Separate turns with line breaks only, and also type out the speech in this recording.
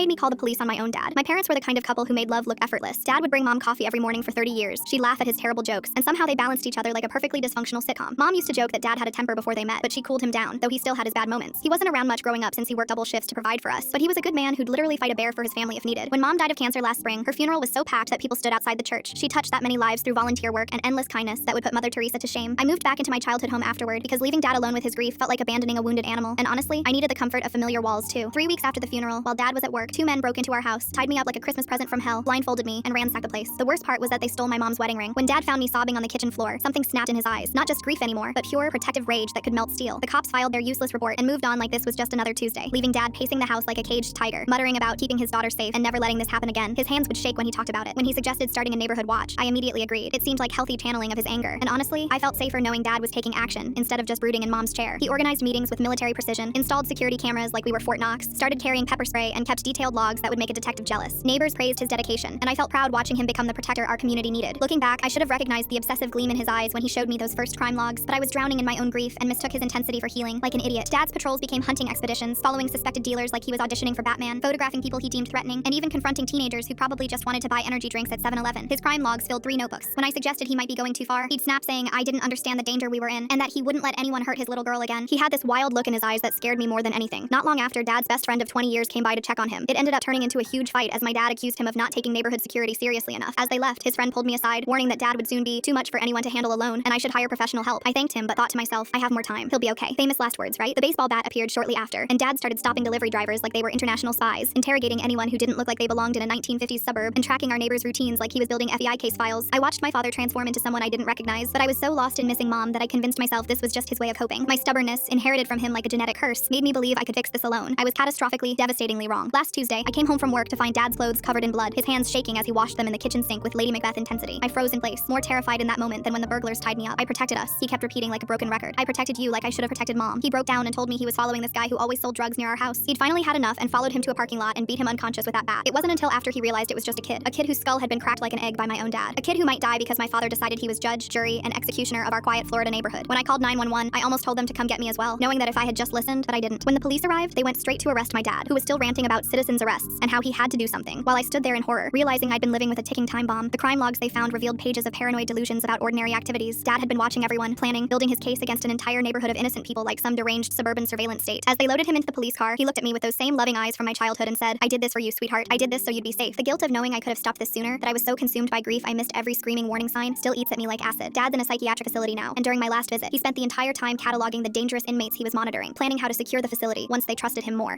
made me call the police on my own dad. My parents were the kind of couple who made love look effortless. Dad would bring mom coffee every morning for 30 years. She'd laugh at his terrible jokes, and somehow they balanced each other like a perfectly dysfunctional sitcom. Mom used to joke that dad had a temper before they met, but she cooled him down, though he still had his bad moments. He wasn't around much growing up since he worked double shifts to provide for us, but he was a good man who'd literally fight a bear for his family if needed. When mom died of cancer last spring, her funeral was so packed that people stood outside the church. She touched that many lives through volunteer work and endless kindness that would put Mother Teresa to shame. I moved back into my childhood home afterward because leaving dad alone with his grief felt like abandoning a wounded animal, and honestly, I needed the comfort of familiar walls too. 3 weeks after the funeral, while dad was at work, 2 men broke into our house, tied me up like a Christmas present from hell, blindfolded me, and ransacked the place. The worst part was that they stole my mom's wedding ring. When dad found me sobbing on the kitchen floor, something snapped in his eyes. Not just grief anymore, but pure, protective rage that could melt steel. The cops filed their useless report and moved on like this was just another Tuesday, leaving dad pacing the house like a caged tiger, muttering about keeping his daughter safe and never letting this happen again. His hands would shake when he talked about it. When he suggested starting a neighborhood watch, I immediately agreed. It seemed like healthy channeling of his anger. And honestly, I felt safer knowing dad was taking action instead of just brooding in mom's chair. He organized meetings with military precision, installed security cameras like we were Fort Knox, started carrying pepper spray, and kept detailed logs that would make a detective jealous. Neighbors praised his dedication, and I felt proud watching him become the protector our community needed. Looking back, I should have recognized the obsessive gleam in his eyes when he showed me those first crime logs, but I was drowning in my own grief and mistook his intensity for healing. Like an idiot, dad's patrols became hunting expeditions, following suspected dealers like he was auditioning for Batman, photographing people he deemed threatening, and even confronting teenagers who probably just wanted to buy energy drinks at 7-Eleven. His crime logs filled 3 notebooks. When I suggested he might be going too far, he'd snap saying I didn't understand the danger we were in, and that he wouldn't let anyone hurt his little girl again. He had this wild look in his eyes that scared me more than anything. Not long after, dad's best friend of 20 years came by to check on him. It ended up turning into a huge fight as my dad accused him of not taking neighborhood security seriously enough. As they left, his friend pulled me aside, warning that dad would soon be too much for anyone to handle alone, and I should hire professional help. I thanked him, but thought to myself, I have more time. He'll be okay. Famous last words, right? The baseball bat appeared shortly after, and dad started stopping delivery drivers like they were international spies, interrogating anyone who didn't look like they belonged in a 1950s suburb, and tracking our neighbors' routines like he was building FBI case files. I watched my father transform into someone I didn't recognize, but I was so lost in missing mom that I convinced myself this was just his way of coping. My stubbornness, inherited from him like a genetic curse, made me believe I could fix this alone. I was catastrophically, devastatingly wrong. Last Tuesday, I came home from work to find dad's clothes covered in blood, his hands shaking as he washed them in the kitchen sink with Lady Macbeth intensity. I froze in place, more terrified in that moment than when the burglars tied me up. I protected us, he kept repeating like a broken record. I protected you like I should have protected mom. He broke down and told me he was following this guy who always sold drugs near our house. He'd finally had enough and followed him to a parking lot and beat him unconscious with that bat. It wasn't until after he realized it was just a kid whose skull had been cracked like an egg by my own dad. A kid who might die because my father decided he was judge, jury, and executioner of our quiet Florida neighborhood. When I called 911, I almost told them to come get me as well, knowing that if I had just listened, but I didn't. When the police arrived, they went straight to arrest my dad, who was still ranting about citizens' arrests and how he had to do something, while I stood there in horror, realizing I'd been living with a ticking time bomb. The crime logs they found revealed pages of paranoid delusions about ordinary activities. Dad had been watching everyone, planning, building his case against an entire neighborhood of innocent people like some deranged suburban surveillance state. As they loaded him into the police car, he looked at me with those same loving eyes from my childhood and said, I did this for you, sweetheart. I did this so you'd be safe. The guilt of knowing I could have stopped this sooner, that I was so consumed by grief I missed every screaming warning sign, still eats at me like acid. Dad's in a psychiatric facility now, and during my last visit, he spent the entire time cataloging the dangerous inmates he was monitoring, planning how to secure the facility once they trusted him more.